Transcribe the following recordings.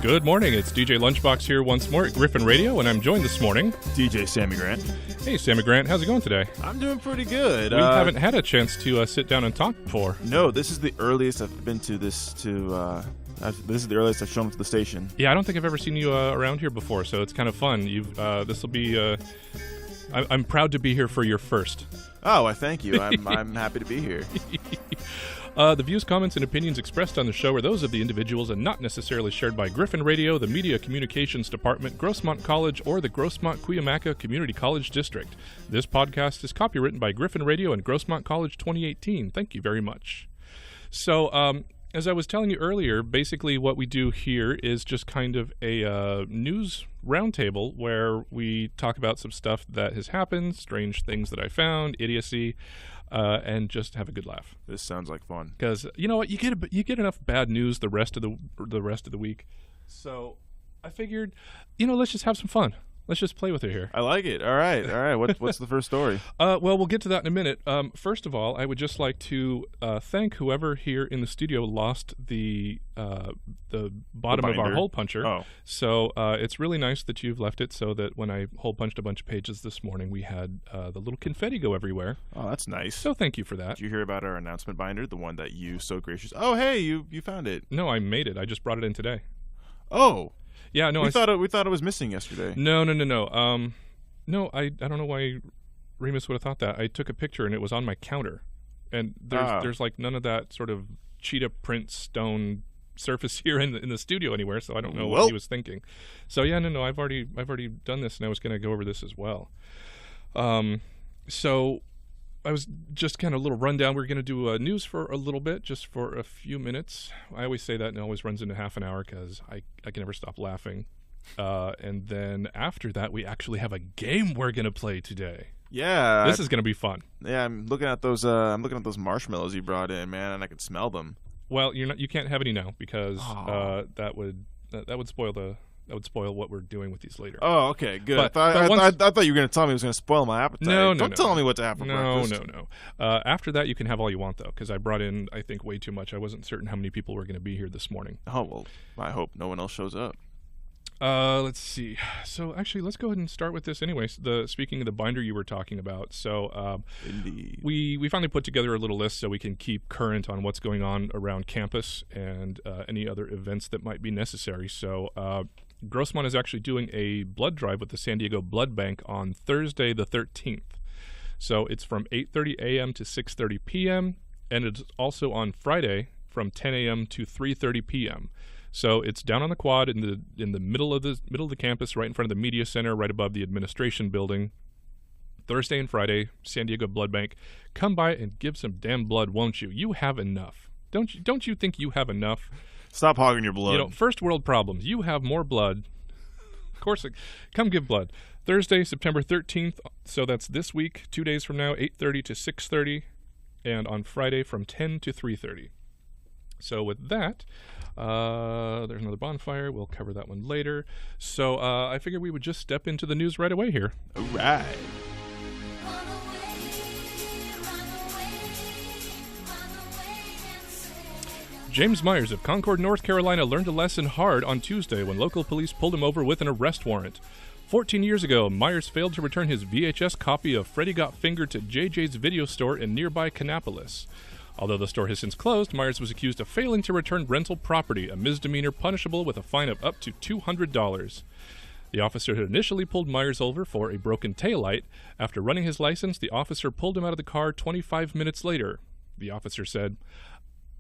Good morning, it's DJ Lunchbox here once more at Griffin Radio, and I'm joined this morning. DJ Sammy Grant. Hey, Sammy Grant, how's it going today? I'm doing pretty good. We haven't had a chance to sit down and talk before. No, this is the earliest I've been to this, this is the earliest I've shown up to the station. Yeah, I don't think I've ever seen you around here before, so it's kind of fun. This will be, I'm proud to be here for your first. Oh, I thank you. I'm happy to be here. The views, comments, and opinions expressed on the show are those of the individuals and not necessarily shared by Griffin Radio, the Media Communications Department, Grossmont College, or the Grossmont Cuyamaca Community College District. This podcast is copywritten by Griffin Radio and Grossmont College 2018. Thank you very much. So, as I was telling you earlier, basically what we do here is just kind of a news roundtable where we talk about some stuff that has happened, strange things that I found, idiocy, and just have a good laugh. This sounds like fun. Because you know what, you get enough bad news the rest of the week. So I figured, let's just have some fun. Let's just play with it here. I like it. All right. What's the first story? Well, we'll get to that in a minute. First of all, I would just like to thank whoever here in the studio lost the bottom of our hole puncher. Oh. So it's really nice that you've left it so that when I hole punched a bunch of pages this morning, we had the little confetti go everywhere. Oh, that's nice. So thank you for that. Did you hear about our announcement binder, the one that you so gracious? Oh, hey, you found it. No, I made it. I just brought it in today. Oh. Yeah, no, we thought it was missing yesterday. No. No, I don't know why Remus would have thought that. I took a picture and it was on my counter, and there's like none of that sort of cheetah print stone surface here in the studio anywhere. So I don't know what he was thinking. So yeah, no, I've already done this, and I was going to go over this as well. So I was just kind of a little rundown. We're going to do news for a little bit, just for a few minutes. I always say that, and it always runs into half an hour because I can never stop laughing. And then after that, we actually have a game we're going to play today. Yeah, this is going to be fun. Yeah, I'm looking at those marshmallows you brought in, man, and I can smell them. Well, you can't have any now because that would spoil what we're doing with these later. Oh, okay, good. I thought you were going to tell me it was going to spoil my appetite. No. Don't tell me what to have for breakfast. No. After that, you can have all you want, though, because I brought in, I think, way too much. I wasn't certain how many people were going to be here this morning. Oh, well, I hope no one else shows up. Let's see. So, actually, let's go ahead and start with this anyways. Speaking of the binder you were talking about, so Indeed. We finally put together a little list so we can keep current on what's going on around campus and any other events that might be necessary. So, Grossmont is actually doing a blood drive with the San Diego Blood Bank on Thursday the 13th. So it's from 8:30 a.m. to 6:30 p.m. and it's also on Friday from 10 a.m. to 3:30 p.m. So it's down on the quad in the middle of the campus, right in front of the media center, right above the administration building. Thursday and Friday, San Diego Blood Bank. Come by and give some damn blood, won't you? You have enough. Don't you think you have enough? Stop hogging your blood. First world problems. You have more blood. Of course, come give blood. Thursday, September 13th, so that's this week, 2 days from now, 8:30 to 6:30, and on Friday from 10 to 3:30. So with that, there's another bonfire. We'll cover that one later. So I figured we would just step into the news right away here. All right. James Myers of Concord, North Carolina learned a lesson hard on Tuesday when local police pulled him over with an arrest warrant. 14 years ago, Myers failed to return his VHS copy of Freddy Got Fingered to JJ's video store in nearby Kannapolis. Although the store has since closed, Myers was accused of failing to return rental property, a misdemeanor punishable with a fine of up to $200. The officer had initially pulled Myers over for a broken taillight. After running his license, the officer pulled him out of the car 25 minutes later. The officer said,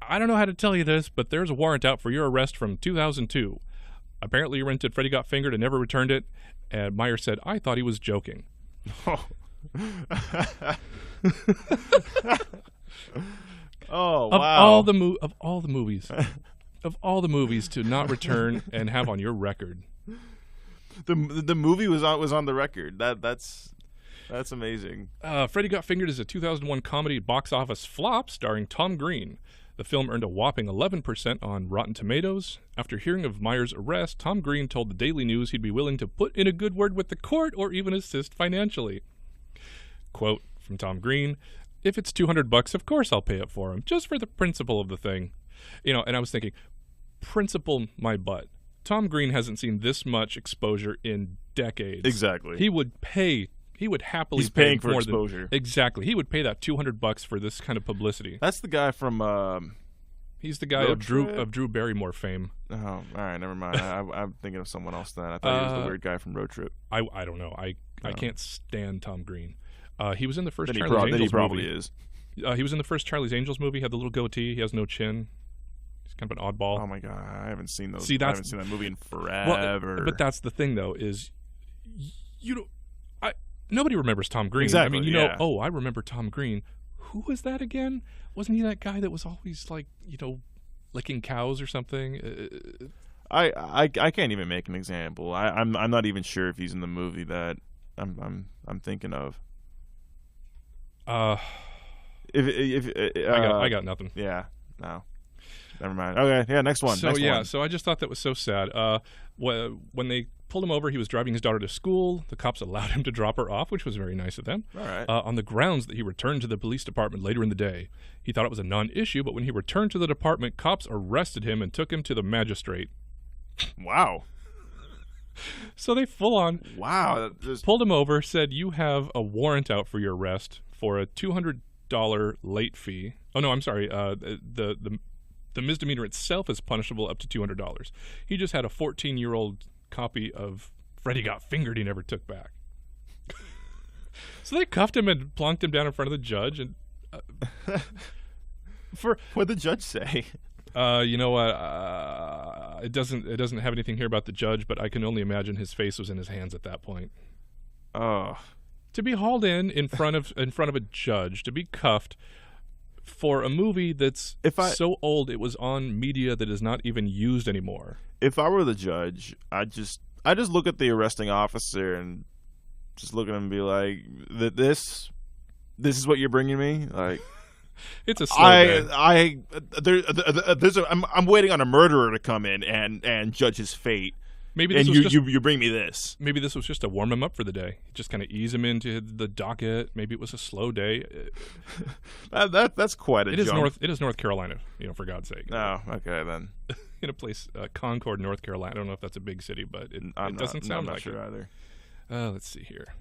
"I don't know how to tell you this, but there's a warrant out for your arrest from 2002. Apparently you rented Freddy Got Fingered and never returned it." And Myers said, "I thought he was joking." Oh, oh wow. Of all the movies to not return and have on your record. The movie was on the record. That's amazing. Freddy Got Fingered is a 2001 comedy box office flop starring Tom Green. The film earned a whopping 11% on Rotten Tomatoes. After hearing of Myers' arrest, Tom Green told the Daily News he'd be willing to put in a good word with the court or even assist financially. Quote from Tom Green, "If it's $200, of course I'll pay it for him, just for the principle of the thing." And I was thinking, principle my butt. Tom Green hasn't seen this much exposure in decades. Exactly. He would happily He's pay paying for more exposure. Exactly. He would pay that $200 for this kind of publicity. That's the guy from He's the guy of Drew Barrymore fame. Oh, all right, never mind. I'm thinking of someone else then. I thought he was the weird guy from Road Trip. I don't know. I can't stand Tom Green. He was in the first Then Charlie's Angels he probably movie. is. He was in the first Charlie's Angels movie. He had the little goatee. He has no chin. He's kind of an oddball. Oh my god, I haven't seen those. See, I haven't seen that movie in forever. Well, but that's the thing, though, is nobody remembers Tom Green. Exactly. I mean, oh, I remember Tom Green. Who was that again? Wasn't he that guy that was always like, licking cows or something? I can't even make an example. I'm not even sure if he's in the movie that I'm thinking of. I got nothing. Yeah, no, never mind. Okay, yeah, next one. So I just thought that was so sad. When they pulled him over, he was driving his daughter to school. The cops allowed him to drop her off, which was very nice of them. All right. On the grounds that he returned to the police department later in the day. He thought it was a non-issue, but when he returned to the department, cops arrested him and took him to the magistrate. Wow. So they full on pulled him over, said, "You have a warrant out for your arrest for a $200 late fee." Oh no, I'm sorry. The misdemeanor itself is punishable up to $200. He just had a 14-year-old copy of Freddy Got Fingered he never took back. So they cuffed him and plonked him down in front of the judge. And what'd the judge say? You know what? It doesn't have anything here about the judge, but I can only imagine his face was in his hands at that point. Oh, to be hauled in front of a judge, to be cuffed for a movie that's so old it was on media that is not even used anymore. If I were the judge, I just look at the arresting officer and just look at him and be like, "This is what you're bringing me?" Like, it's a slow day. I'm waiting on a murderer to come in and judge his fate. Maybe this you bring me this. Maybe this was just to warm him up for the day. Just kind of ease him into the docket. Maybe it was a slow day. That's quite a jump. It is North Carolina, for God's sake. Oh, okay then. In a place, Concord, North Carolina. I don't know if that's a big city, but it doesn't sound like it. I'm not sure either. Let's see here.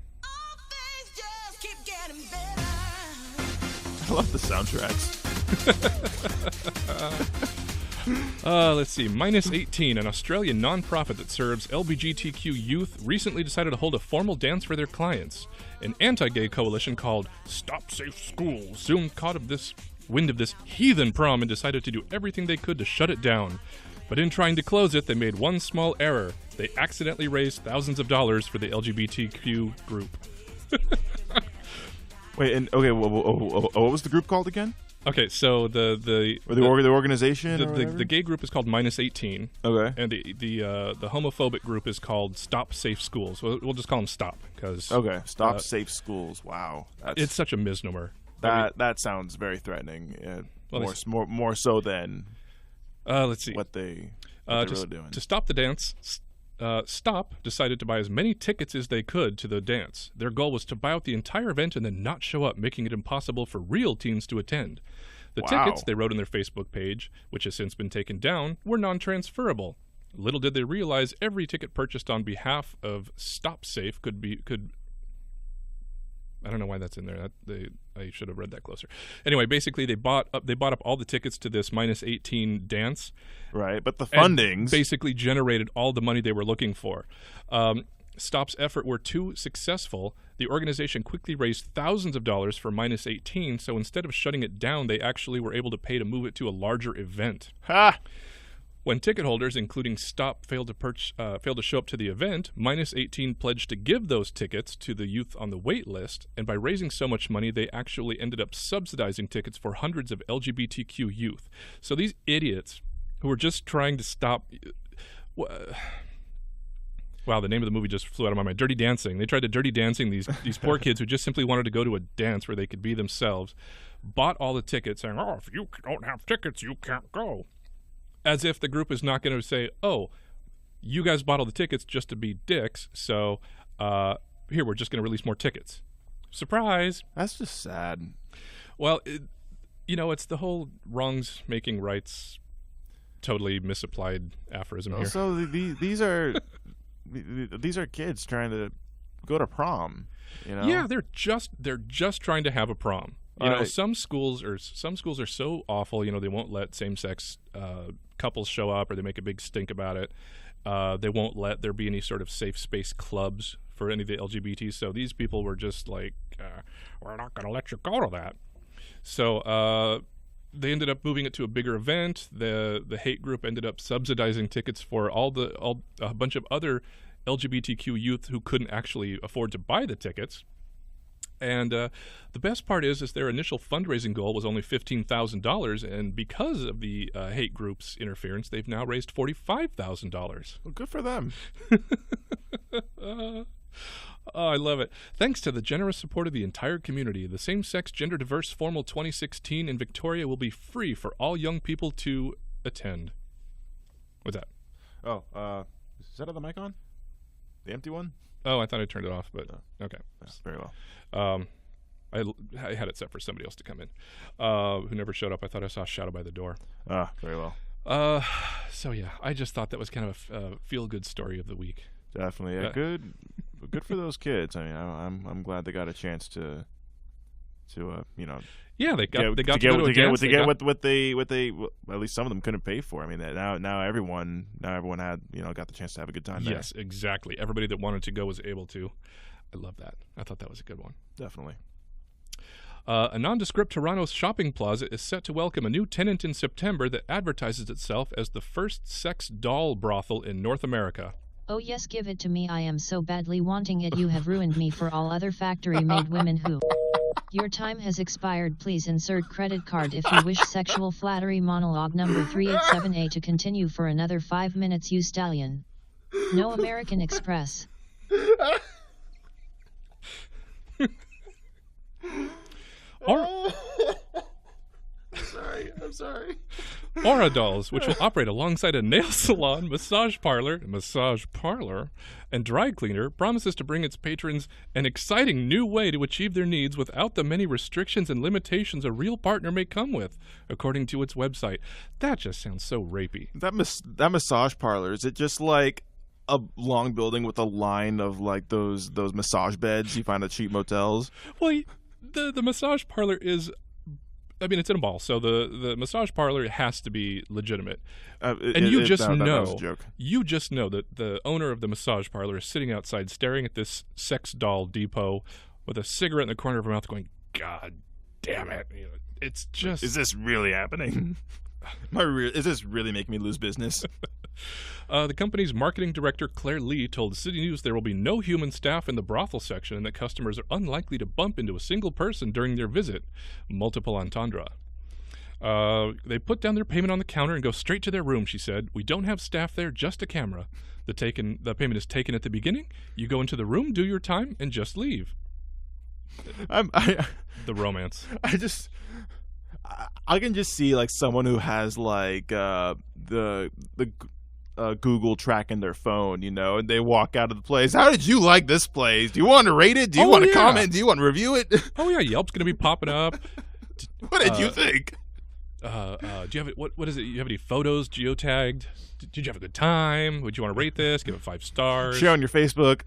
I love the soundtracks. Let's see. Minus 18, an Australian nonprofit that serves LGBTQ youth, recently decided to hold a formal dance for their clients. An anti-gay coalition called Stop Safe Schools soon caught wind of this heathen prom and decided to do everything they could to shut it down. But in trying to close it, they made one small error. They accidentally raised thousands of dollars for the LGBTQ group. Wait, and okay, what was the group called again? Okay, so the organization, the gay group is called Minus 18. Okay, and the homophobic group is called Stop Safe Schools. We'll just call them Stop because Stop Safe Schools. Wow, it's such a misnomer. That sounds very threatening. More so than let's see what they're really doing. To stop the dance. Stop decided to buy as many tickets as they could to the dance. Their goal was to buy out the entire event and then not show up, making it impossible for real teens to attend. The tickets, they wrote on their Facebook page, which has since been taken down, were non-transferable. Little did they realize every ticket purchased on behalf of Stop Safe could I don't know why that's in there. I should have read that closer. Anyway, basically they bought up all the tickets to this Minus 18 dance. Right, but the fundings basically generated all the money they were looking for. Stop's effort were too successful. The organization quickly raised thousands of dollars for Minus 18, so instead of shutting it down, they actually were able to pay to move it to a larger event. Ha! When ticket holders, including Stop, failed to show up to the event, Minus 18 pledged to give those tickets to the youth on the wait list, and by raising so much money, they actually ended up subsidizing tickets for hundreds of LGBTQ youth. So these idiots who were just trying to stop... Wow, the name of the movie just flew out of my mind. Dirty Dancing. They tried to Dirty Dancing these poor kids who just simply wanted to go to a dance where they could be themselves, bought all the tickets, saying, "Oh, if you don't have tickets, you can't go." As if the group is not going to say, "Oh, you guys bought all the tickets just to be dicks, so here, we're just going to release more tickets." Surprise! That's just sad. Well, it's the whole wrongs making rights totally misapplied aphorism here. So these are kids trying to go to prom. You know? Yeah, they're just trying to have a prom. You know, some schools are so awful. You know, they won't let same-sex couples show up, or they make a big stink about it. They won't let there be any sort of safe space clubs for any of the LGBTs. So these people were just like, we're not going to let you go to that. So they ended up moving it to a bigger event. The hate group ended up subsidizing tickets for a bunch of other LGBTQ youth who couldn't actually afford to buy the tickets. And the best part is their initial fundraising goal was only $15,000, and because of the hate group's interference, they've now raised $45,000. Well, good for them. Oh, I love it. Thanks to the generous support of the entire community, the Same-Sex Gender Diverse Formal 2016 in Victoria will be free for all young people to attend. What's that? Oh, is that other mic on? The empty one? Oh, I thought I turned it off, but okay. Very well. I had it set for somebody else to come in, who never showed up. I thought I saw a shadow by the door. Very well. So yeah, I just thought that was kind of a feel-good story of the week. Definitely, yeah. Good for those kids. I mean, I'm glad they got a chance to you know. Yeah, they got to get what they at least some of them couldn't pay for. I mean, now everyone had got the chance to have a good time there. Yes, exactly. Everybody that wanted to go was able to. I love that. I thought that was a good one. Definitely. A nondescript Toronto shopping plaza is set to welcome a new tenant in September that advertises itself as the first sex doll brothel in North America. Oh yes, give it to me. I am so badly wanting it. You have ruined me for all other factory-made women who... Your time has expired. Please insert credit card if you wish. Sexual flattery monologue number 387A to continue for another 5 minutes. You stallion. No American Express. I'm sorry. Aura Dolls, which will operate alongside a nail salon, massage parlor, and dry cleaner, promises to bring its patrons an exciting new way to achieve their needs without the many restrictions and limitations a real partner may come with, according to its website. That just sounds so rapey. That massage parlor, is it just like a long building with a line of like those massage beds you find at cheap motels? Well, the massage parlor is... I mean, it's in a mall, so the massage parlor has to be legitimate. You just know that the owner of the massage parlor is sitting outside staring at this sex doll depot with a cigarette in the corner of her mouth going, God damn it. It's just... Is this really happening? Is this really making me lose business? The company's marketing director, Claire Lee, told City News there will be no human staff in the brothel section and that customers are unlikely to bump into a single person during their visit. Multiple entendre. They put down their payment on the counter and go straight to their room, she said. We don't have staff there, just a camera. The payment is taken at the beginning. You go into the room, do your time, and just leave. The romance. I can just see like someone who has like the Google tracking their phone, and they walk out of the place. How did you like this place? Do you want to rate it? Do you want to comment? Do you want to review it? Oh yeah, Yelp's going to be popping up. What did you think? Do you have what is it? You have any photos geotagged? Did you have a good time? Would you want to rate this? Give it 5 stars. Share on your Facebook.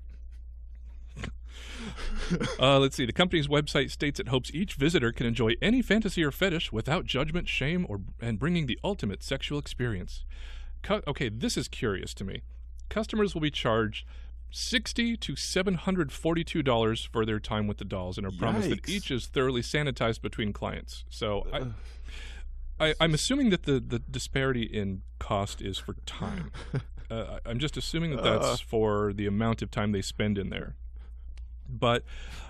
Let's see. The company's website states it hopes each visitor can enjoy any fantasy or fetish without judgment, shame, and bringing the ultimate sexual experience. Okay, this is curious to me. Customers will be charged $60 to $742 for their time with the dolls and are promised that each is thoroughly sanitized between clients. So I'm assuming that the disparity in cost is for time. I'm just assuming that that's for the amount of time they spend in there. But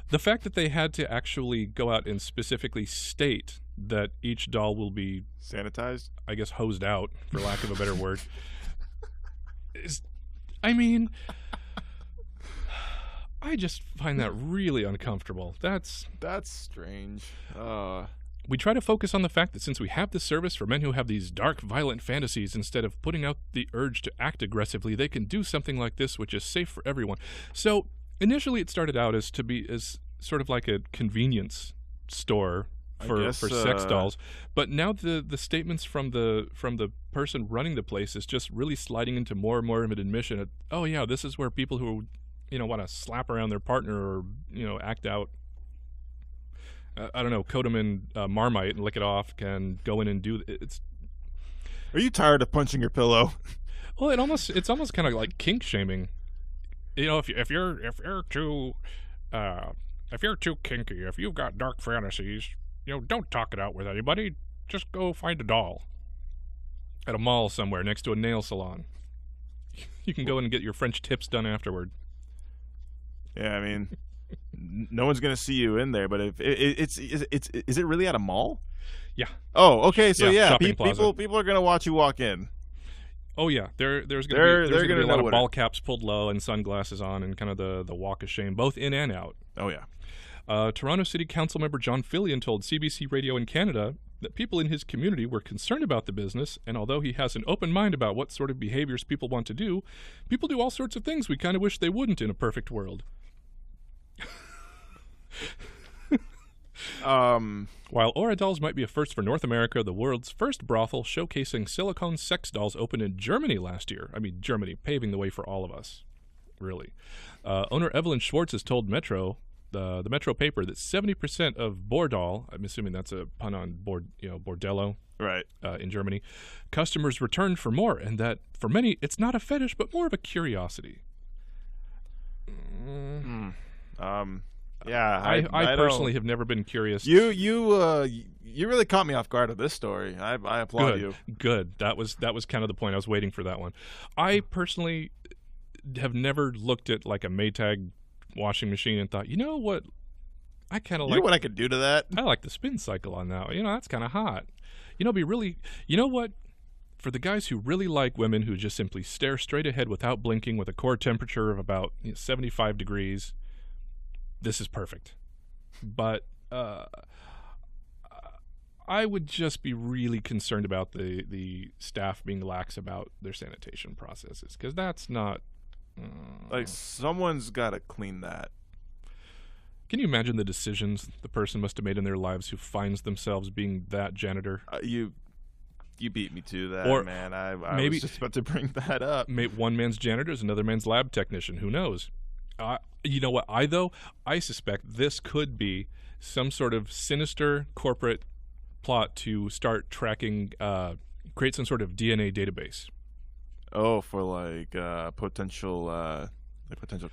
the fact that they had to actually go out and specifically state that each doll will be sanitized, I guess hosed out, for lack of a better word, I just find that really uncomfortable. That's strange. We try to focus on the fact that since we have this service for men who have these dark, violent fantasies, instead of putting out the urge to act aggressively, they can do something like this, which is safe for everyone. So initially, it started out as sort of like a convenience store for sex dolls. But now the statements from the person running the place is just really sliding into more and more of an admission of, oh yeah, this is where people who want to slap around their partner or act out, I don't know, coat them in Marmite and lick it off, can go in and do it's. Are you tired of punching your pillow? Well, it's almost kind of like kink shaming. If you're too kinky, if you've got dark fantasies, don't talk it out with anybody. Just go find a doll at a mall somewhere next to a nail salon. You can go in and get your French tips done afterward. Yeah, I mean, no one's gonna see you in there. But if is it really at a mall? Yeah. Oh, okay. So yeah, people are gonna watch you walk in. Oh yeah, there's gonna be a lot of ball caps pulled low and sunglasses on and kind of the walk of shame, both in and out. Oh yeah. Toronto City Council member John Fillion told CBC Radio in Canada that people in his community were concerned about the business, and although he has an open mind about what sort of behaviors people want to do, people do all sorts of things we kind of wish they wouldn't in a perfect world. While Aura Dolls might be a first for North America, the world's first brothel showcasing silicone sex dolls opened in Germany last year. I mean, Germany, paving the way for all of us, really. Owner Evelyn Schwartz has told Metro, the Metro paper, that 70% of Bordal, I'm assuming that's a pun on bordello, right, in Germany, customers returned for more, and that for many it's not a fetish but more of a curiosity. Yeah, I personally have never been curious. You really caught me off guard with this story. I applaud you. Good. That was kind of the point. I was waiting for that one. I personally have never looked at like a Maytag washing machine and thought, what? I kind of like. You know what I could do to that? I like the spin cycle on that. That's kind of hot. Be really. You know what? For the guys who really like women who just simply stare straight ahead without blinking with a core temperature of about 75 degrees. This is perfect. But I would just be really concerned about the staff being lax about their sanitation processes, because that's not... like, someone's got to clean that. Can you imagine the decisions the person must have made in their lives who finds themselves being that janitor? You beat me to that, or man. I was just about to bring that up. One man's janitor is another man's lab technician. Who knows? You know what? I suspect this could be some sort of sinister corporate plot to start tracking, create some sort of DNA database. Oh, for like potential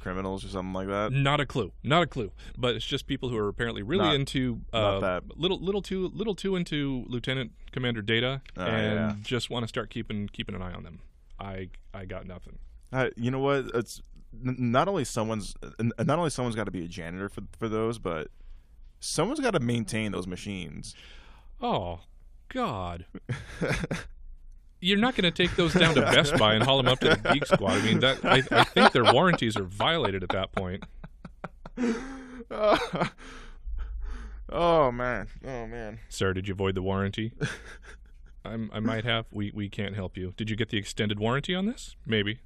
criminals or something like that. Not a clue. But it's just people who are apparently really into little too into Lieutenant Commander Data, and just want to start keeping an eye on them. I got nothing. You know what? It's not only someone's got to be a janitor for those, but someone's got to maintain those machines. Oh, God. You're not going to take those down to Best Buy and haul them up to the Geek Squad. I mean, I think their warranties are violated at that point. Oh man. Sir, did you void the warranty? I might have. We can't help you. Did you get the extended warranty on this? Maybe.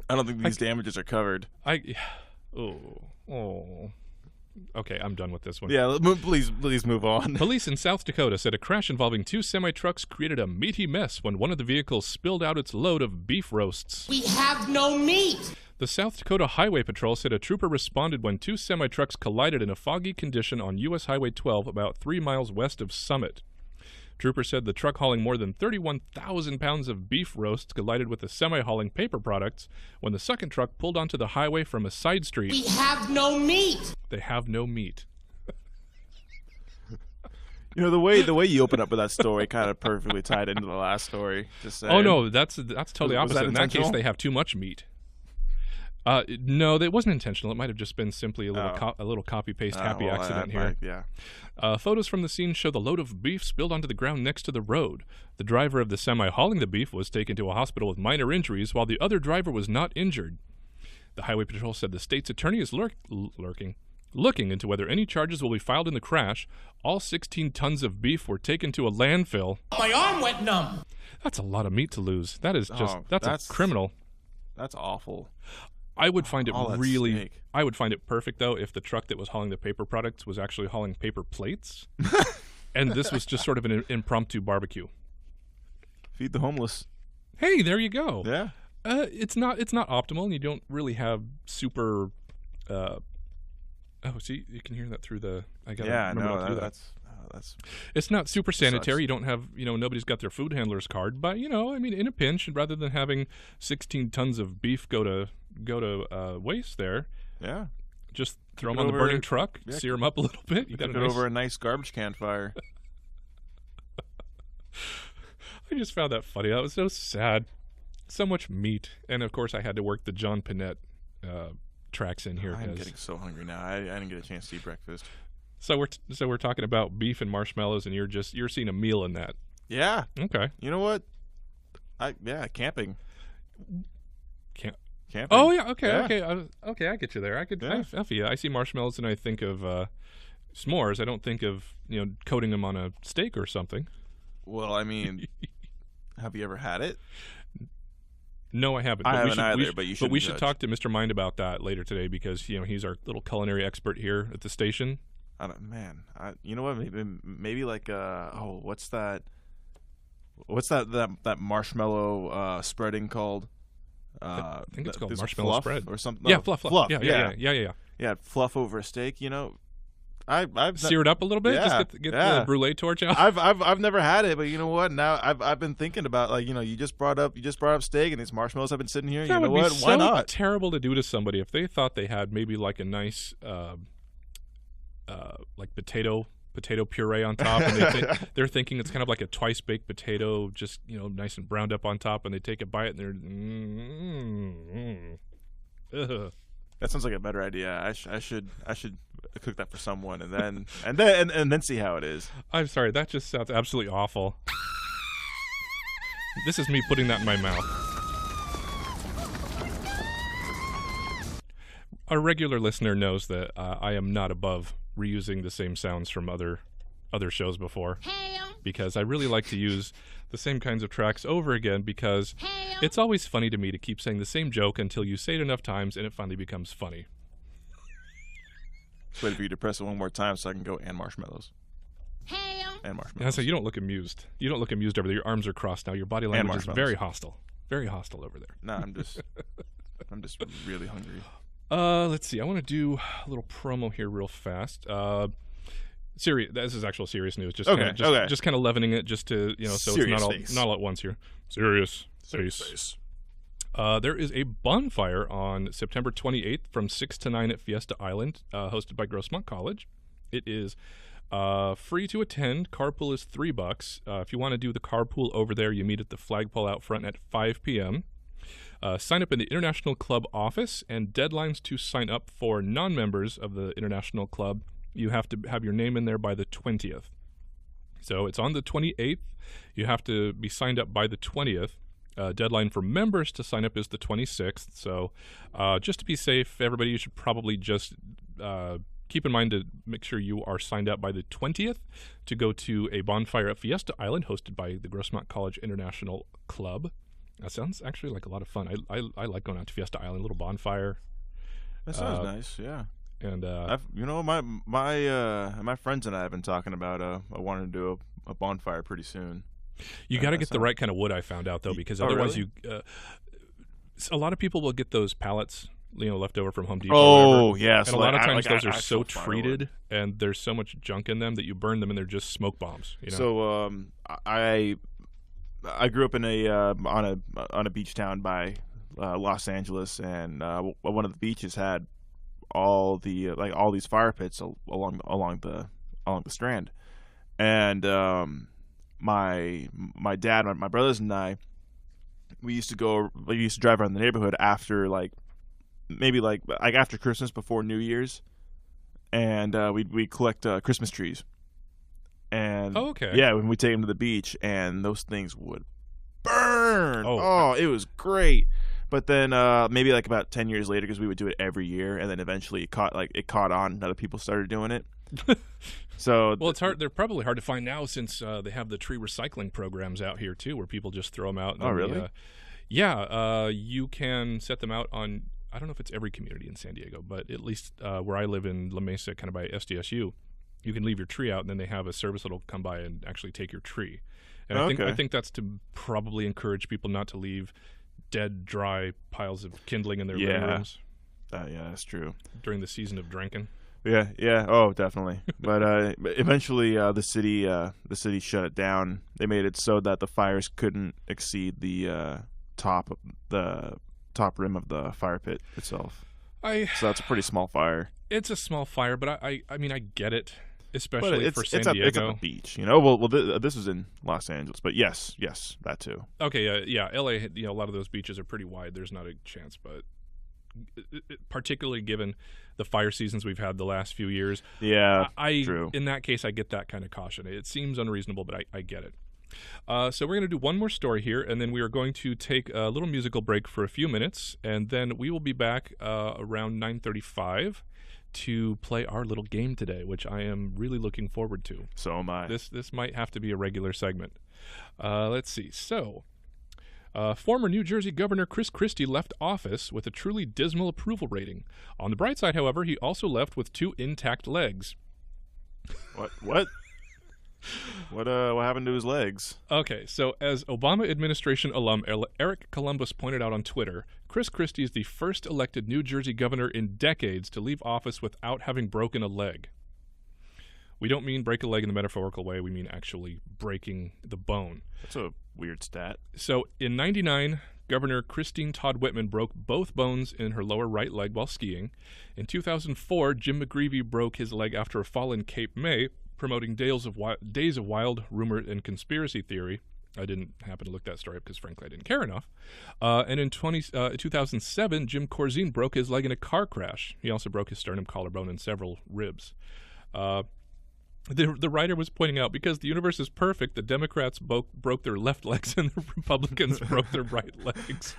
I don't think these damages are covered. Okay, I'm done with this one. Yeah, please move on. Police in South Dakota said a crash involving two semi-trucks created a meaty mess when one of the vehicles spilled out its load of beef roasts. We have no meat! The South Dakota Highway Patrol said a trooper responded when two semi-trucks collided in a foggy condition on U.S. Highway 12 about 3 miles west of Summit. Trooper said the truck hauling more than 31,000 pounds of beef roasts collided with the semi hauling paper products when the second truck pulled onto the highway from a side street. We have no meat! They have no meat. The way you open up with that story kind of perfectly tied into the last story. Just saying. Oh no, that's totally opposite. In that case, they have too much meat. No, it wasn't intentional. It might have just been simply a little copy-paste happy accident here. Yeah. Photos from the scene show the load of beef spilled onto the ground next to the road. The driver of the semi hauling the beef was taken to a hospital with minor injuries, while the other driver was not injured. The Highway Patrol said the state's attorney is looking into whether any charges will be filed in the crash. All 16 tons of beef were taken to a landfill. My arm went numb. That's a lot of meat to lose. That's criminal. That's awful. I would find it all that really. steak. I would find it perfect though if the truck that was hauling the paper products was actually hauling paper plates, and this was just sort of an impromptu barbecue. Feed the homeless. Hey, there you go. Yeah. It's not optimal, and you don't really have super. See, you can hear that through the. I gotta remember not to do that. That's. It's not super sanitary. Sucks. You don't have, nobody's got their food handler's card, but I mean, in a pinch, rather than having 16 tons of beef go to waste there, Yeah. just throw them on the burning truck, sear them up a little bit. You got it over a nice garbage can fire. I just found that funny. That was so sad. So much meat, and of course, I had to work the John Panette tracks in here. I'm getting so hungry now. I didn't get a chance to eat breakfast. So we're talking about beef and marshmallows, and you're seeing a meal in that. Yeah. Okay. You know what? Camping. Camping. Oh yeah. Okay. Yeah. Okay. I get you there. I Yeah. feel you. I see marshmallows and I think of s'mores. I don't think of coating them on a steak or something. Well, I mean, have you ever had it? No, I haven't. I haven't either, but you should. But we should talk to Mr. Mind about that later today because he's our little culinary expert here at the station. You know what? Maybe like what's that? What's that marshmallow spreading called? I think it's called marshmallow fluff spread or something. Yeah, No, fluff. Yeah. Yeah, fluff over a steak. I've sear it up a little bit. Yeah, Just get the brulee torch out. I've never had it, but you know what? Now I've been thinking about you just brought up steak and these marshmallows have been sitting here. That you know would be what? so Why not? terrible to do to somebody if they thought they had maybe like a nice like potato puree on top, and they're thinking it's kind of like a twice baked potato, just nice and browned up on top, and they take a bite and they're. That sounds like a better idea. I should cook that for someone and then see how it is. I'm sorry, that just sounds absolutely awful. This is me putting that in my mouth. A regular listener knows that I am not above reusing the same sounds from other shows before, because I really like to use the same kinds of tracks over again because it's always funny to me to keep saying the same joke until you say it enough times and it finally becomes funny. Just waiting for you to press it one more time so I can go and marshmallows. And marshmallows. So you don't look amused. You don't look amused over there. Your arms are crossed now. Your body language is very hostile. Very hostile over there. No, I'm just really hungry. Let's see. I want to do a little promo here real fast. This is actual serious news. Just kind of leavening it, just to so serious it's not all at once here. Serious face. There is a bonfire on September 28th from 6 to 9 at Fiesta Island, hosted by Grossmont College. It is free to attend. Carpool is $3. If you want to do the carpool over there, you meet at the flagpole out front at 5 p.m. Sign up in the International Club office, and deadlines to sign up for non-members of the International Club, you have to have your name in there by the 20th. So it's on the 28th. You have to be signed up by the 20th. Deadline for members to sign up is the 26th. So just to be safe, everybody, you should probably just keep in mind to make sure you are signed up by the 20th to go to a bonfire at Fiesta Island hosted by the Grossmont College International Club. That sounds actually like a lot of fun. I like going out to Fiesta Island, little bonfire. That sounds nice, yeah. And my friends and I have been talking about wanting to do a bonfire pretty soon. You got to get the right kind of wood, I found out though, because otherwise really? a lot of people will get those pallets, left over from Home Depot. Oh, yes. And a lot of times those are so treated, and there's so much junk in them that you burn them and they're just smoke bombs. So I grew up in on a beach town by Los Angeles, and one of the beaches had all these fire pits along the strand, and my dad, my brothers, and I, we used to drive around the neighborhood after after Christmas, before New Year's, and we collect Christmas trees. And when we take them to the beach, and those things would burn. Oh, it was great. But then maybe about 10 years later, because we would do it every year, and then eventually it caught on, and other people started doing it. So it's hard. They're probably hard to find now since they have the tree recycling programs out here too, where people just throw them out. And really? You can set them out on I don't know if it's every community in San Diego, but at least where I live in La Mesa, kind of by SDSU, you can leave your tree out, and then they have a service that'll come by and actually take your tree. And I think that's to probably encourage people not to leave dead, dry piles of kindling in their living rooms. Yeah, that's true. During the season of drinking. Yeah. Oh, definitely. But eventually, the city shut it down. They made it so that the fires couldn't exceed the top rim of the fire pit itself. So that's a pretty small fire. It's a small fire, but I mean, I get it, especially for San Diego. It's at the beach, you know. Well, this is in Los Angeles, but yes, that too. Okay, yeah, LA. A lot of those beaches are pretty wide. There's not a chance, but particularly given the fire seasons we've had the last few years. Yeah, true. In that case, I get that kind of caution. It seems unreasonable, but I get it. So we're going to do one more story here, and then we are going to take a little musical break for a few minutes, and then we will be back around 9:35 to play our little game today, which I am really looking forward to. So am I. This might have to be a regular segment. Let's see. So, former New Jersey Governor Chris Christie left office with a truly dismal approval rating. On the bright side, however, he also left with 2 intact legs. What? What happened to his legs? Okay, so as Obama administration alum Eric Columbus pointed out on Twitter, Chris Christie is the first elected New Jersey governor in decades to leave office without having broken a leg. We don't mean break a leg in the metaphorical way, we mean actually breaking the bone. That's a weird stat. So in 1999, Governor Christine Todd Whitman broke both bones in her lower right leg while skiing. In 2004, Jim McGreevey broke his leg after a fall in Cape May, promoting Days of Wild, Rumor, and Conspiracy Theory. I didn't happen to look that story up because, frankly, I didn't care enough. And in 2007, Jim Corzine broke his leg in a car crash. He also broke his sternum, collarbone, and several ribs. The writer was pointing out, because the universe is perfect, the Democrats broke their left legs and the Republicans broke their right legs.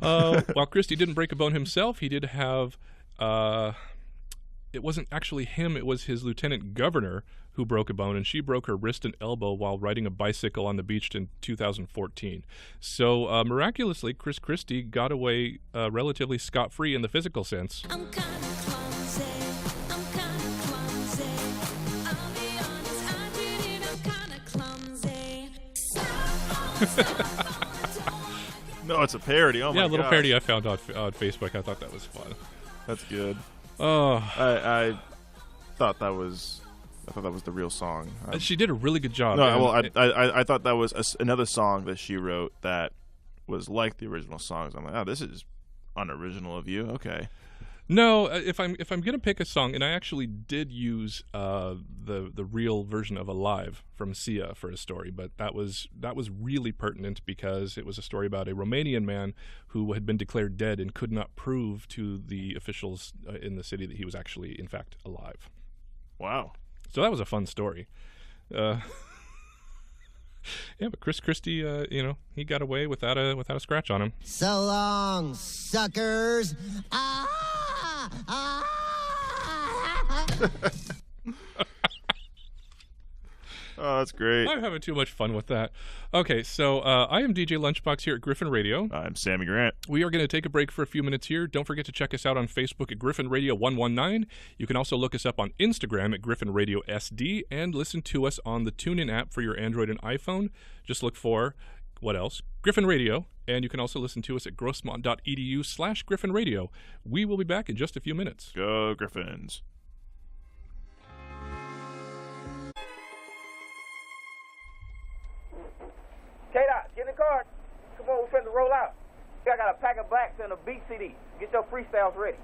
While Christie didn't break a bone himself, he did have... it wasn't actually him, it was his lieutenant governor who broke a bone, and she broke her wrist and elbow while riding a bicycle on the beach in 2014. So miraculously, Chris Christie got away relatively scot-free in the physical sense. I'm kinda clumsy. I'll be honest, I did it. I'm kinda clumsy. No, it's a parody. Oh my god. Yeah, a little parody I found on Facebook. I thought that was fun. That's good. Oh, I thought that was the real song. she did a really good job. No, well, I thought that was another song that she wrote that was like the original songs. I'm like, oh, this is unoriginal of you. Okay. No, if I'm gonna pick a song, and I actually did use the real version of Alive from Sia for a story, but that was really pertinent because it was a story about a Romanian man who had been declared dead and could not prove to the officials in the city that he was actually, in fact, alive. Wow. So that was a fun story. Yeah, but Chris Christie, he got away without a scratch on him. So long, suckers. Oh, that's great. I'm having too much fun with that. Okay, so I am DJ Lunchbox here at Griffin Radio. I'm Sammy Grant. We are going to take a break for a few minutes here. Don't forget to check us out on Facebook at Griffin Radio 119. You can also look us up on Instagram at Griffin Radio SD and listen to us on the TuneIn app for your Android and iPhone. Just look for, what else? Griffin Radio. And you can also listen to us at grossmont.edu/Griffin Radio. We will be back in just a few minutes. Go Griffins. K-Dot, get in the car. Come on, we're finna roll out. I got a pack of blacks and a beat CD. Get your freestyles ready.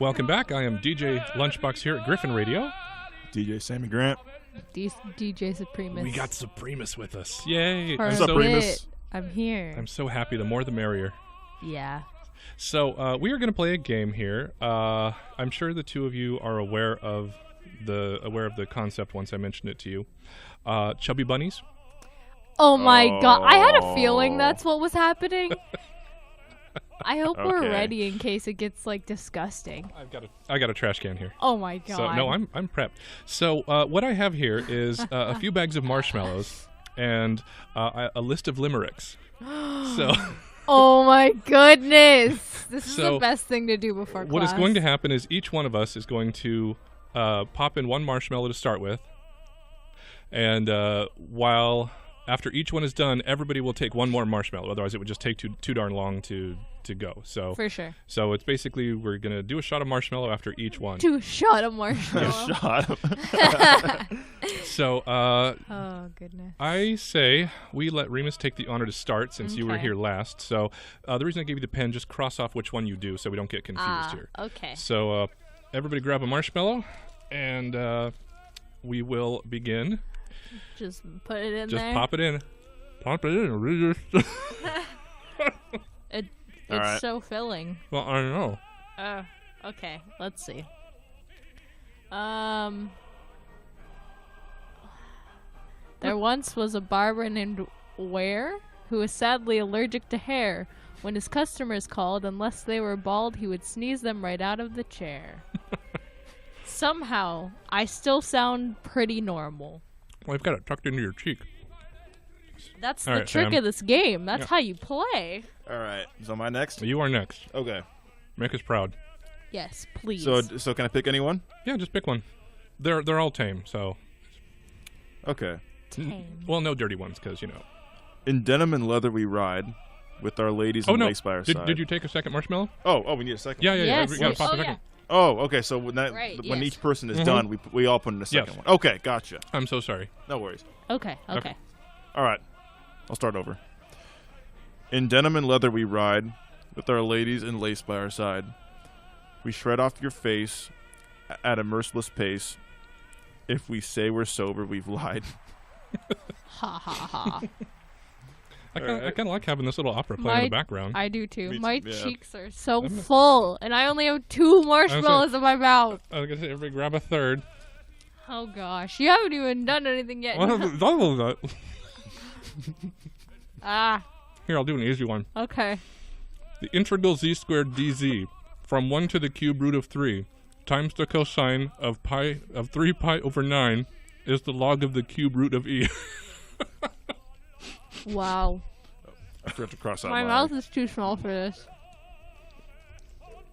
Welcome back. I am DJ Lunchbox here at Griffin Radio. DJ Sammy Grant. DJ Supremus. We got Supremus with us. Yay. For What's a up, Remus? bit. I'm here. I'm so happy. The more the merrier. Yeah. So we are going to play a game here. I'm sure the two of you are aware of the concept once I mentioned it to you. Chubby bunnies. Oh my god. I had a feeling that's what was happening. I hope we're ready in case it gets disgusting. I got a trash can here. Oh my god. So no, I'm prepped. So what I have here is a few bags of marshmallows, and a list of limericks. So. Oh my goodness! This is So, the best thing to do before class. What is going to happen is each one of us is going to pop in one marshmallow to start with, and after each one is done, everybody will take one more marshmallow. Otherwise, it would just take too darn long to go. So For sure. So it's basically we're gonna do a shot of marshmallow after each one. 2 shot of marshmallow. Shot. So Oh goodness. I say we let Remus take the honor to start since you were Okay. here last. So the reason I gave you the pen, just cross off which one you do so we don't get confused here. Okay. So everybody grab a marshmallow, and we will begin. Just put it in Just there. pop it in. Pop it in. It's right. so filling. Well, I don't know. Okay. Let's see. There once was a barber named Ware who was sadly allergic to hair. When his customers called, unless they were bald, he would sneeze them right out of the chair. Somehow, I still sound pretty normal. Well, I've got it tucked into your cheek. That's All the right, trick Sam. of this game. That's Yeah. how you play. All right. So am I next? You are next. Okay. Make us proud. Yes, please. So can I pick anyone? Yeah, just pick one. They're all tame, so Okay. Tame. well, no dirty ones, because In denim and leather we ride, with our ladies and lace by our side. Did you take a second marshmallow? Oh, we need a second. Yeah. Yes, We gotta yes. pop a Oh, second. yeah. Oh, okay. So when Right, when yes. each person is Mhm. done, we all put in a second Yes. one. Okay, gotcha. I'm so sorry. No worries. Okay. All right. I'll start over. In denim and leather we ride, with our ladies and lace by our side. We shred off your face at a merciless pace. If we say we're sober, we've lied. Ha ha ha. I kind of like having this little opera play in the background. I do too. Me My too, yeah. cheeks are so full, and I only have 2 marshmallows in my mouth. I was gonna say, everybody grab a third. Oh gosh, you haven't even done anything yet. Ah, Here, I'll do an easy one. okay. The integral z squared dz from 1 to the cube root of 3 times the cosine of 3 pi over 9 is the log of the cube root of e. Wow. I forgot to cross out My mouth is too small for this.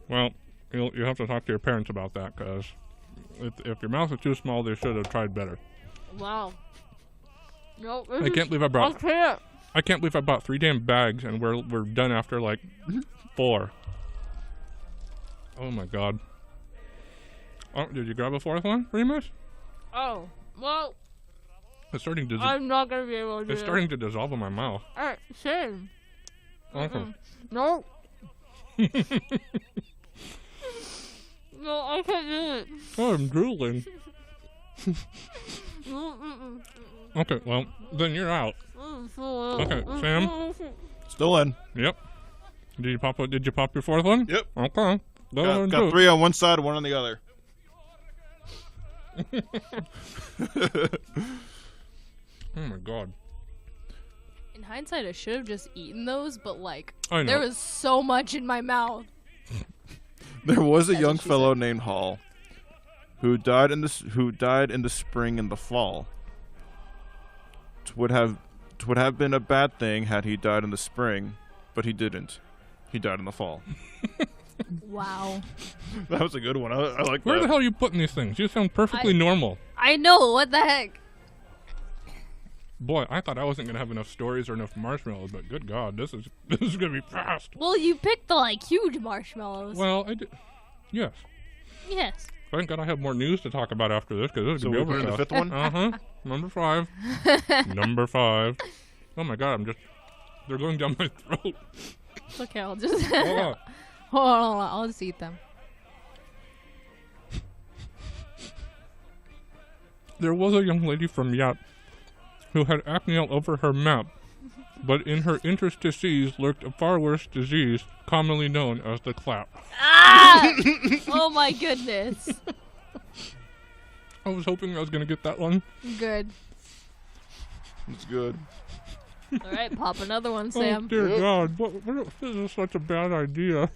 Well, you have to talk to your parents about that, because if your mouth is too small, they should have tried better. Wow. No, I can't believe I brought. can't. I can't believe I bought 3 damn bags and we're done after like 4. Oh my god. Oh, did you grab a 4th one, Remus? Oh, well, It's starting to. I'm not gonna be able to do It's starting to dissolve in my mouth. Alright, same. Okay. No. No, I can't do it. Oh, I'm drooling. Okay, well, then you're out. Okay, Sam? Still in. Yep. Did you pop your 4th one? Yep. Okay. Go ahead and do Got it. 3 on one side, 1 on the other. Oh my god. In hindsight, I should have just eaten those, but like, I know. there was so much in my mouth. There was a That's young what she fellow named Hall who died in the spring and the fall. 'Twould have been a bad thing had he died in the spring, but he didn't. He died in the fall. Wow. That was a good one. I like Where that. the hell are you putting these things? You sound perfectly normal. I know, what the heck? Boy, I thought I wasn't gonna have enough stories or enough marshmallows, but good God, this is gonna be fast. Well, you picked the like huge marshmallows. Well, I did. Yes. Yes. Thank God I have more news to talk about after this, because this is So gonna we're be putting over the 5th one? Uh-huh. Number 5. Number 5. Oh my God, they're going down my throat. It's okay, I'll just Hold on. hold on, I'll just eat them. There was a young lady from Yap who had acne all over her map, but in her interstices lurked a far worse disease, commonly known as the clap. Ah! Oh my goodness. I was hoping I was gonna get that one. Good. It's good. All right, pop another one, Oh Sam. dear God, this is such a bad idea.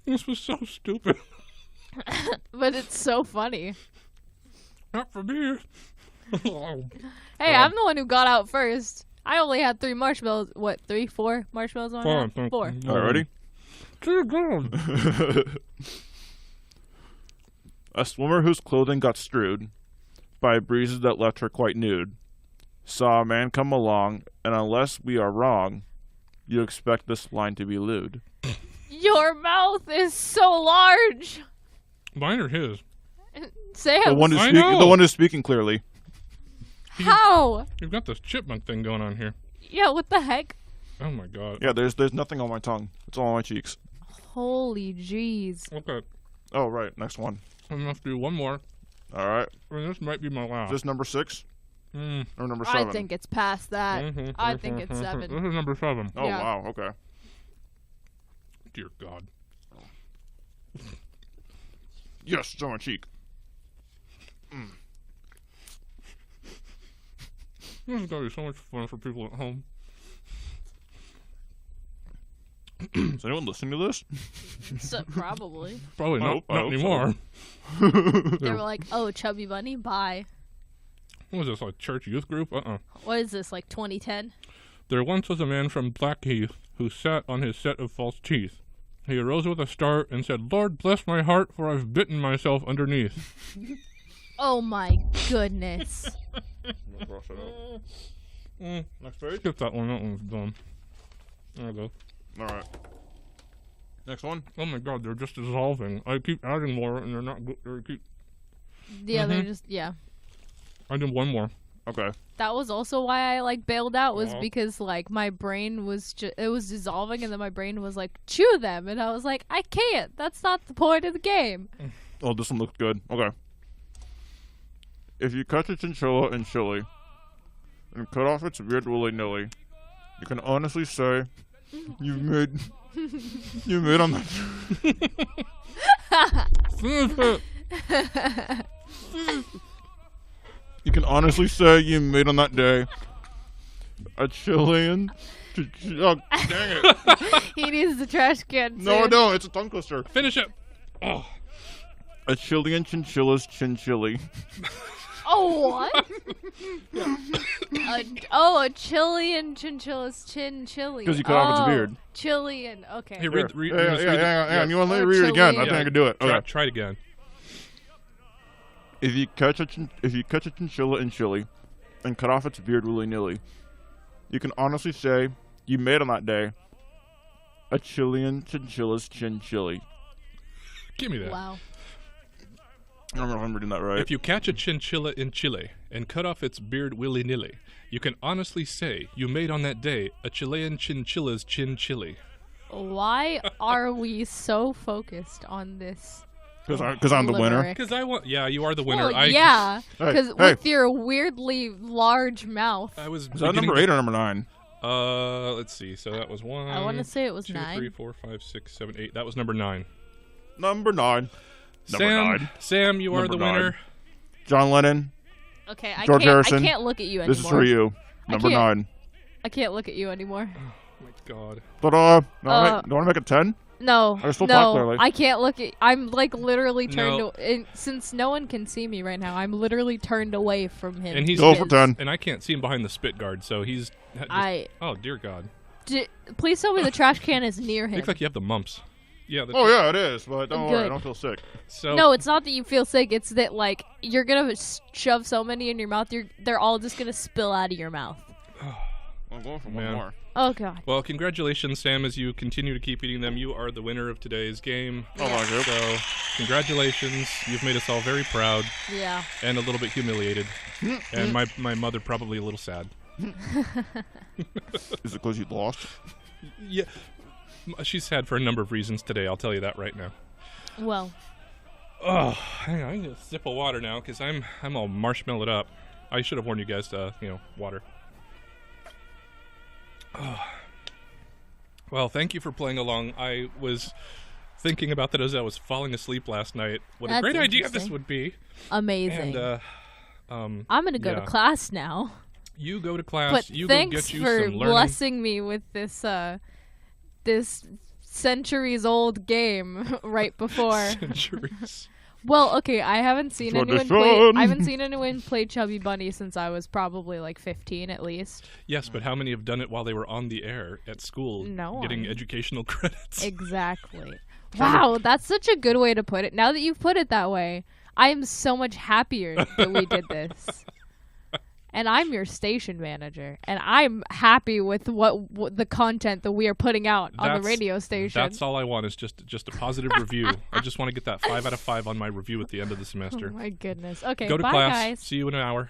This was so stupid. But it's so funny. Not for me. Hey, I'm the one who got out first. I only had 3 marshmallows. What, 3, 4 marshmallows on Four, I that? think. 4. All right, ready? A swimmer whose clothing got strewed by breezes that left her quite nude saw a man come along, and unless we are wrong, you expect this line to be lewd. Your mouth is so large. Mine or his? Sam, The one I know. who's speaking clearly. how? You've got this chipmunk thing going on here. Yeah, what the heck? Oh my god. Yeah, there's nothing on my tongue. It's all on my cheeks. Holy jeez. Okay. Oh, right. Next one. I must do one more. All right. And this might be my last. Is this number 6 Mm. or number 7? I think it's past that. Mhm, I mhm, think it's mhm. 7. This is number 7. Oh, Yeah. wow. Okay. Dear God. Yes, it's on my cheek. This is going to be so much fun for people at home. Is anyone listening to this? So, probably. Probably Nope, I not hope anymore. They were like, oh, Chubby Bunny, bye. What was this, like church youth group? What is this, like 2010? There once was a man from Blackheath who sat on his set of false teeth. He arose with a start and said, Lord bless my heart, for I've bitten myself underneath. Oh my goodness. Next page. Skip that one, that one's done. There we go. All right. Next one. Oh my god, they're just dissolving. I keep adding more and they're not good. Yeah, they're just, yeah. I did one more. Okay. That was also why I, like, bailed out, was Aw. because, like, my brain was it was dissolving, and then my brain was like, chew them, and I was like, I can't. That's not the point of the game. Oh, this one looks good. Okay. If you catch a chinchilla in Chile and cut off its weird willy-nilly, you can honestly say you made on that. You can honestly say you made on that day a Chilean. Oh, dang it! He needs the trash can, too. No, I don't. It's a tongue twister. Finish it! Oh. A Chilean chinchilla's chinchilli. Oh, what? A Chilean chinchilla's chin chili. Because you cut off its beard. Chilean, okay. Hey, read, read, Yeah, read, yeah. You want to Oh, read it again? I Chilean. think I can do it. Okay. Try it again. If you catch a chinchilla in Chile and cut off its beard willy-nilly, you can honestly say you made on that day a Chilean chinchilla's chin chili. Give me that. Wow. I don't know if I'm reading that right. If you catch a chinchilla in Chile and cut off its beard willy-nilly, you can honestly say you made on that day a Chilean chinchilla's chin chili. Why are we so focused on this? Because I'm the winner. limerick? Because I want... Yeah, you are the winner. Well, yeah, Hey, because hey. with your weirdly large mouth. I was Is that number 8 or number 9? Let's see. So that was 1. I want to say it was 2, 9. 3, 4, 5, 6, 7, 8. That was number 9. Number 9. Sam, you are Number the 9. winner. John Lennon. Okay, George Harrison. I can't look at you anymore. This is for you. Number can't- 9. I can't look at you anymore. Oh my god. Ta-da! Do I want to make it 10? No, I still talk clearly. I can't look at. I'm like literally turned. No. Since no one can see me right now, I'm literally turned away from him. And he's Go for 10. And I can't see him behind the spit guard, so he's... Oh, dear God. Please tell me the trash can is near him. Looks like you have the mumps. Yeah. Oh, yeah, it is. But don't worry, Good. I don't feel sick. So No, it's not that you feel sick. It's that like you're gonna shove so many in your mouth. They're all just gonna spill out of your mouth. I'm going for Man. one more. Oh god. Well, congratulations, Sam, as you continue to keep eating them. You are the winner of today's game. Oh, my God. So, congratulations. You've made us all very proud Yeah. and a little bit humiliated. And my mother probably a little sad. Is it because you lost? Yeah. She's sad for a number of reasons today. I'll tell you that right now. Well. Oh, hang on. I need a sip of water now because I'm all marshmallowed up. I should have warned you guys to, water. Oh. Well, thank you for playing along. I was thinking about that as I was falling asleep last night. What a That's great idea this interesting. would be. Amazing. And I'm gonna go to yeah. class now. You go to class. But you go thanks get you for some learning. blessing me with this this centuries old game right before. Centuries. Well, okay, I haven't seen anyone play Chubby Bunny since I was probably like 15 at least. Yes, but how many have done it while they were on the air at school, getting educational credits? Exactly. Wow, that's such a good way to put it. Now that you've put it that way, I am so much happier that we did this. And I'm your station manager, and I'm happy with what the content that we are putting out on the radio station. That's all I want is just a positive review. I just want to get that 5 out of 5 on my review at the end of the semester. Oh my goodness. Okay, go to bye, class. guys. See you in an hour.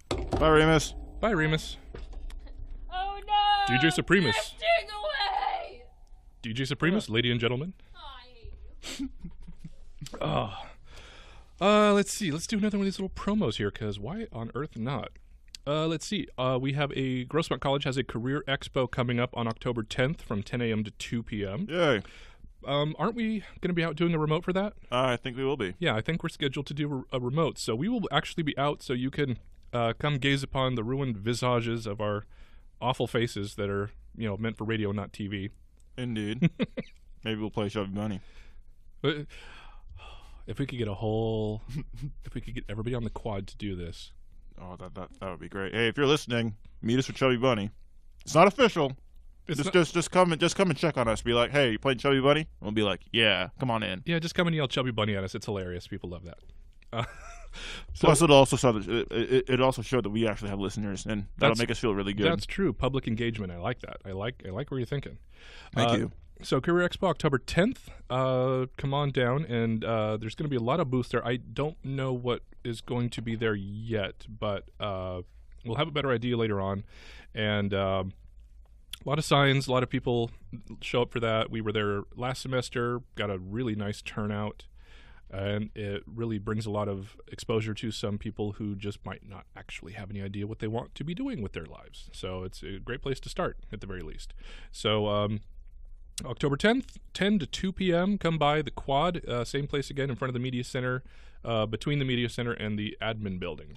Bye, Remus. Bye, Remus. Oh no! DJ Supremus. Drifting away! DJ Supremus, ladies and gentlemen. Oh, I hate you. Let's see. Let's do another one of these little promos here, because why on earth not? Let's see. We have Grossmont College has a career expo coming up on October 10th from 10 a.m. to 2 p.m. Yay. Aren't we going to be out doing a remote for that? I think we will be. Yeah, I think we're scheduled to do a remote. So we will actually be out so you can come gaze upon the ruined visages of our awful faces that are, meant for radio, not TV. Indeed. Maybe we'll play Chubby Bunny. If we could get if we could get everybody on the quad to do this. Oh, that would be great. Hey, if you're listening, meet us for Chubby Bunny. It's not official. Just come and check on us. Be like, hey, you playing Chubby Bunny? And we'll be like, yeah, come on in. Yeah, just come and yell Chubby Bunny at us. It's hilarious. People love that. Plus, it also showed that we actually have listeners, and that'll make us feel really good. That's true. Public engagement. I like that. I like where you're thinking. Thank you. So Career Expo October 10th. Come on down, and there's going to be a lot of booths there. I don't know what is going to be there yet, but we'll have a better idea later on. And a lot of signs, a lot of people show up for that. We were there last semester, got a really nice turnout, and it really brings a lot of exposure to some people who just might not actually have any idea what they want to be doing with their lives. So it's a great place to start, at the very least. So October 10th, 10 to 2 p.m., come by the quad, same place again in front of the media center, between the media center and the admin building.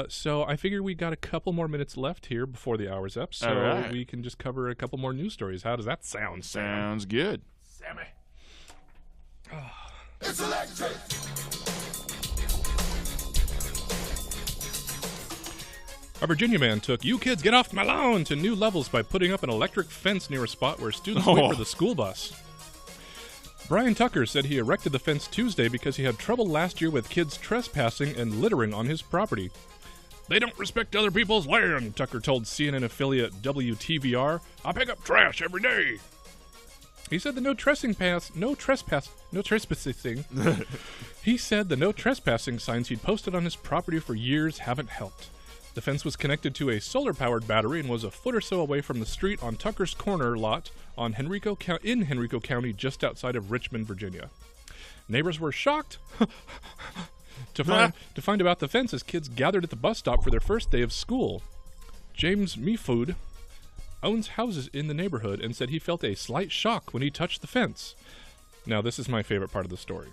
So I figure we got a couple more minutes left here before the hour's up, so we can just cover a couple more news stories. How does that sound, Sam? Sounds good. Sammy. It's electric. A Virginia man took "You kids get off my lawn" to new levels by putting up an electric fence near a spot where students wait for the school bus. Brian Tucker said he erected the fence Tuesday because he had trouble last year with kids trespassing and littering on his property. "They don't respect other people's land," Tucker told CNN affiliate WTVR. "I pick up trash every day." He said the no trespassing. He said the no trespassing signs he'd posted on his property for years haven't helped. The fence was connected to a solar-powered battery and was a foot or so away from the street on Tucker's Corner lot in Henrico County, just outside of Richmond, Virginia. Neighbors were shocked to find about the fence as kids gathered at the bus stop for their first day of school. James Mefood owns houses in the neighborhood and said he felt a slight shock when he touched the fence. Now, this is my favorite part of the story.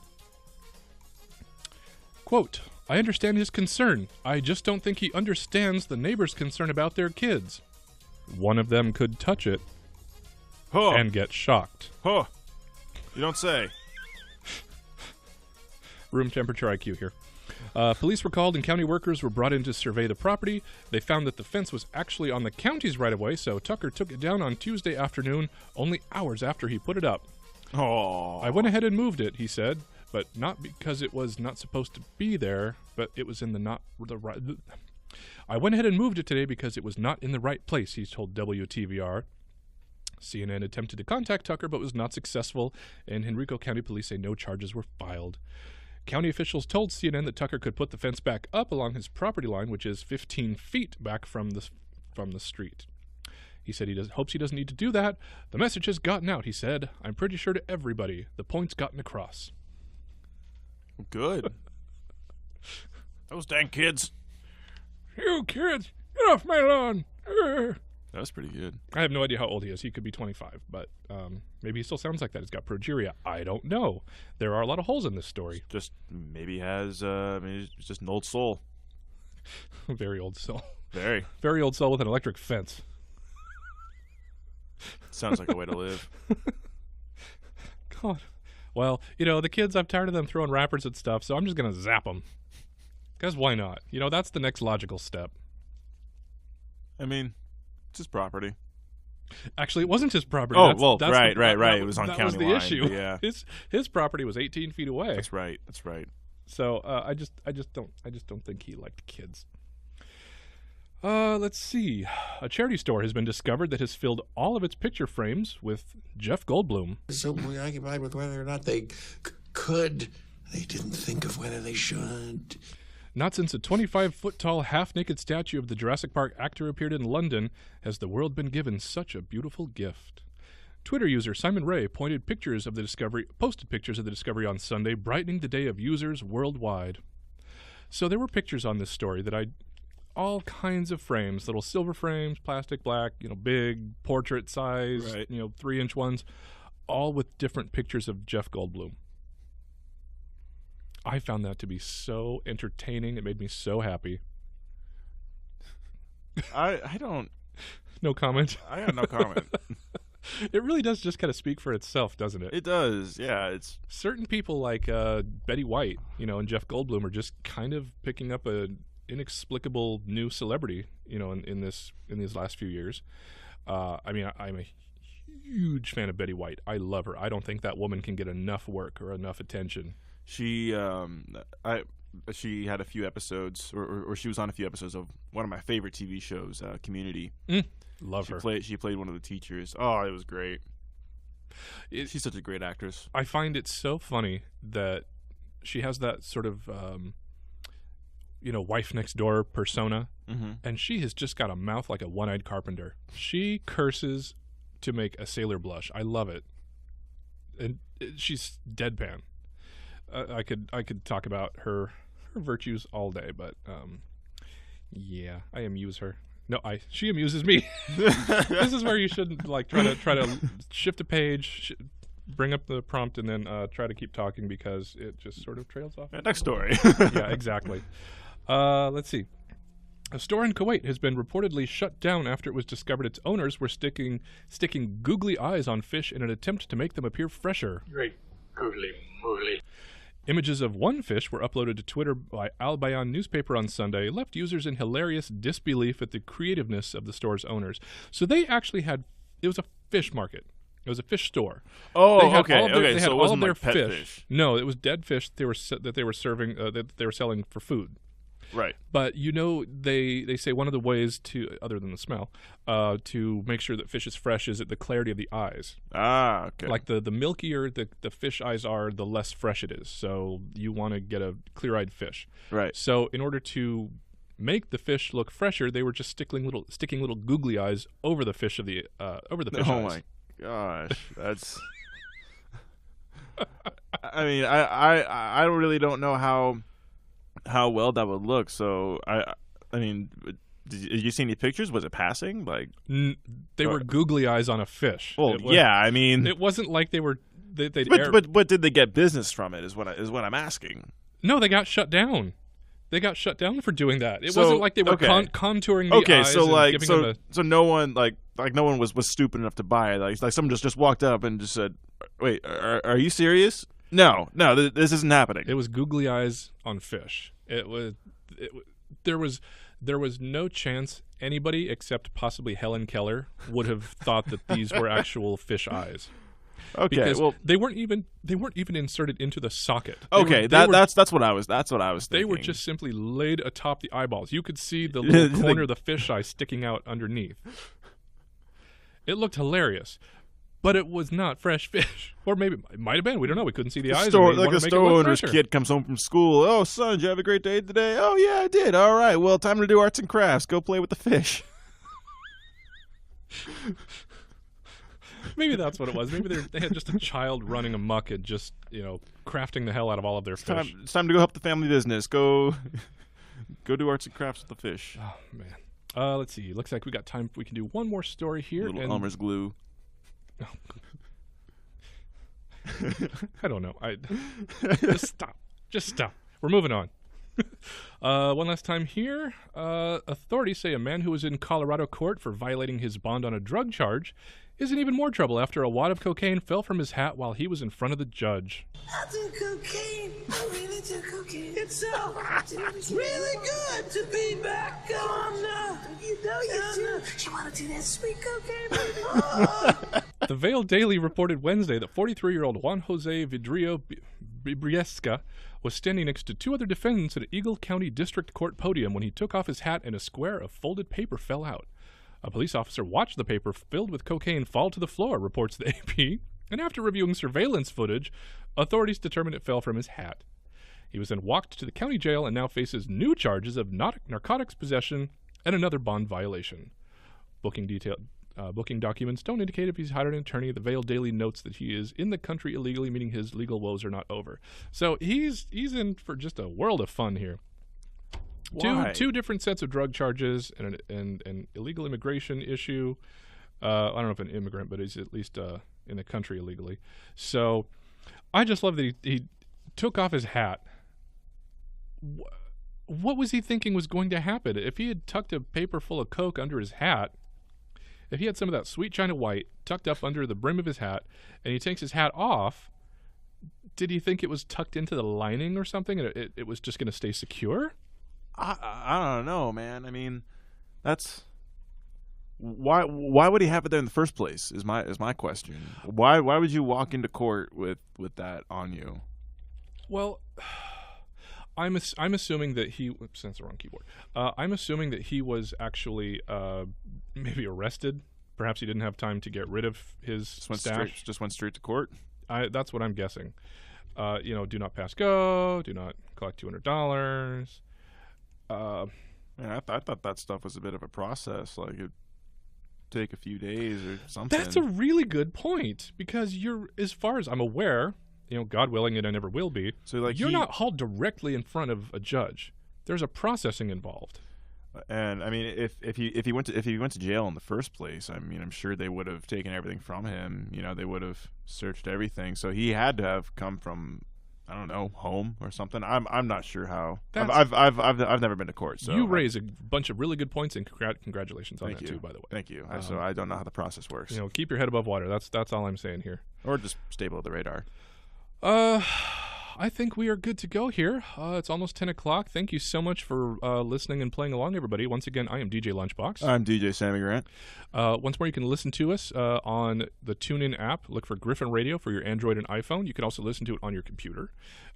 Quote, "I understand his concern. I just don't think he understands the neighbor's concern about their kids. One of them could touch it and get shocked." Huh. You don't say. Room temperature IQ here. Police were called and county workers were brought in to survey the property. They found that the fence was actually on the county's right-of-way, so Tucker took it down on Tuesday afternoon, only hours after he put it up. Oh. "I went ahead and moved it," he said, "but not because it was not supposed to be there, but it was in I went ahead and moved it today because it was not in the right place," he told WTVR. CNN attempted to contact Tucker but was not successful, and Henrico County Police say no charges were filed. County officials told CNN that Tucker could put the fence back up along his property line, which is 15 feet back from the street. He said he hopes he doesn't need to do that. "The message has gotten out," he said. "I'm pretty sure to everybody. The point's gotten across." Good. Those dang kids. "You kids, get off my lawn." That was pretty good. I have no idea how old he is. He could be 25, but maybe he still sounds like that. He's got progeria. I don't know. There are a lot of holes in this story. Just maybe he has. Maybe he's just an old soul. Very old soul. Very old soul with an electric fence. Sounds like a way to live. God. Well, the kids, I'm tired of them throwing wrappers at stuff, so I'm just going to zap them. Because why not? That's the next logical step. I mean, it's his property. Actually, it wasn't his property. Oh, That's right. That, It was on that county was the line. issue. Yeah, his property was 18 feet away. that's right. So I just don't think he liked kids. Let's see. A charity store has been discovered that has filled all of its picture frames with Jeff Goldblum. So preoccupied with whether or not they could, they didn't think of whether they should. Not since a 25-foot-tall half-naked statue of the Jurassic Park actor appeared in London has the world been given such a beautiful gift. Twitter user Simon Ray posted pictures of the discovery on Sunday, brightening the day of users worldwide. So there were pictures on this story that all kinds of frames, little silver frames, plastic black, big portrait size, Right. 3-inch ones, all with different pictures of Jeff Goldblum. I found that to be so entertaining. It made me so happy. I don't. No comment. I have no comment. It really does just kind of speak for itself, doesn't it? It does. Yeah, it's Certain people like Betty White, and Jeff Goldblum are just kind of picking up a inexplicable new celebrity, in these last few years. I'm a huge fan of Betty White. I love her. I don't think that woman can get enough work or enough attention. she had a few episodes, or she was on a few episodes of one of my favorite TV shows, Community. Love her. She played one of the teachers. Oh, it was great. She's such a great actress. I find it so funny that she has that sort of wife next door persona, and she has just got a mouth like a one-eyed carpenter. She curses to make a sailor blush. I love it, and she's deadpan. I could talk about her virtues all day, but yeah, I amuse her. No, she amuses me. This is where you shouldn't try to shift a page, bring up the prompt, and then try to keep talking because it just sort of trails off. Next story. Yeah, exactly. Let's see. A store in Kuwait has been reportedly shut down after it was discovered its owners were sticking googly eyes on fish in an attempt to make them appear fresher. Great. Googly moogly. Images of one fish were uploaded to Twitter by Al Bayan newspaper on Sunday, left users in hilarious disbelief at the creativeness of the store's owners. So they actually it was a fish market. It was a fish store. Oh, They had okay. all of their- Okay, they so had it all wasn't of their like pet fish. No, it was dead fish that they were serving that they were selling for food. Right. But they say one of the ways to, other than the smell, to make sure that fish is fresh is the clarity of the eyes. Ah, okay. Like the milkier the fish eyes are, the less fresh it is. So you want to get a clear-eyed fish. Right. So in order to make the fish look fresher, they were just sticking little googly eyes over the fish fish eyes. Oh my gosh, that's. I mean, I really don't know how well that would look. So I mean, did you see any pictures? Was it passing? Like they were googly eyes on a fish. Well, yeah. I mean, it wasn't like they were. But did they get business from it? Is what I'm asking. No, they got shut down. They got shut down for doing that. It So, wasn't like they were okay. contouring the eyes. So and like giving so them so no one like no one was stupid enough to buy it. Like someone just walked up and just said, "Wait, are you serious?" No, this isn't happening. It was googly eyes on fish. There was no chance anybody except possibly Helen Keller would have thought that these were actual fish eyes. Okay, Because well, they weren't even inserted into the socket. that's what I was thinking. They were just simply laid atop the eyeballs. You could see the little corner of the fish eye sticking out underneath. It looked hilarious, but it was not fresh fish. Or maybe it might have been. We don't know. We couldn't see the eyes. Store, and they like wanted a to make it store look owner's fresher. kid comes home from school. Oh, son, did you have a great day today? Oh, yeah, I did. All right, well, time to do arts and crafts. Go play with the fish. Maybe that's what it was. Maybe they had just a child running amok and just crafting the hell out of all of their fish. It's time to go help the family business. Go do arts and crafts with the fish. Oh man. Let's see. Looks like we got time. We can do one more story here. Little and- Elmer's glue. I don't know. Just stop. We're moving on. One last time here. Authorities say a man who was in Colorado court for violating his bond on a drug charge is in even more trouble after a wad of cocaine fell from his hat while he was in front of the judge. I do cocaine. I really do cocaine. It's really good to be back on. You know you do. You want to do that sweet cocaine? The Vale Daily reported Wednesday that 43-year-old Juan Jose Vidrio Briesca was standing next to two other defendants at an Eagle County District Court podium when he took off his hat and a square of folded paper fell out. A police officer watched the paper filled with cocaine fall to the floor, reports the AP, and after reviewing surveillance footage, authorities determined it fell from his hat. He was then walked to the county jail and now faces new charges of narcotics possession and another bond violation. Booking documents don't indicate if he's hired an attorney. The Vale Daily notes that he is in the country illegally, meaning his legal woes are not over. So he's in for just a world of fun here. Why? Two different sets of drug charges and an illegal immigration issue. I don't know if an immigrant, but he's at least in the country illegally. So I just love that he took off his hat. What was he thinking was going to happen? If he had tucked a paper full of coke under his hat, if he had some of that sweet China White tucked up under the brim of his hat, and he takes his hat off, did he think it was tucked into the lining or something, and it was just going to stay secure? I don't know, man. I mean, that's why would he have it there in the first place? Is my question. Why would you walk into court with that on you? Well, I'm assuming that he. Oops, that's the wrong keyboard. I'm assuming that he was actually maybe arrested. Perhaps he didn't have time to get rid of his stash. Just went straight to court. That's what I'm guessing. Do not pass go. Do not collect $200. I thought that stuff was a bit of a process. Like it'd take a few days or something. That's a really good point because as far as I'm aware, God willing, and I never will be. So like you're not hauled directly in front of a judge. There's a processing involved. And I mean, if he went to jail in the first place, I mean, I'm sure they would have taken everything from him. They would have searched everything. So he had to have come from, I don't know, home or something. I'm not sure how. I've never been to court. So you raise a bunch of really good points, and congratulations on that too, by the way. Thank you. So I don't know how the process works. Keep your head above water. That's all I'm saying here. Or just stay below the radar. I think we are good to go here. It's almost 10 o'clock. Thank you so much for listening and playing along, everybody. Once again, I am DJ Lunchbox. I'm DJ Sammy Grant. Once more, you can listen to us on the TuneIn app. Look for Griffin Radio for your Android and iPhone. You can also listen to it on your computer.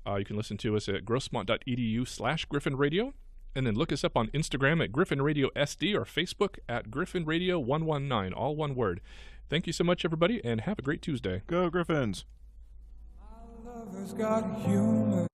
You can listen to us at grossmont.edu/Griffin Radio. And then look us up on Instagram at Griffin Radio SD or Facebook at Griffin Radio 119, all one word. Thank you so much, everybody, and have a great Tuesday. Go Griffins. Lover's got humor.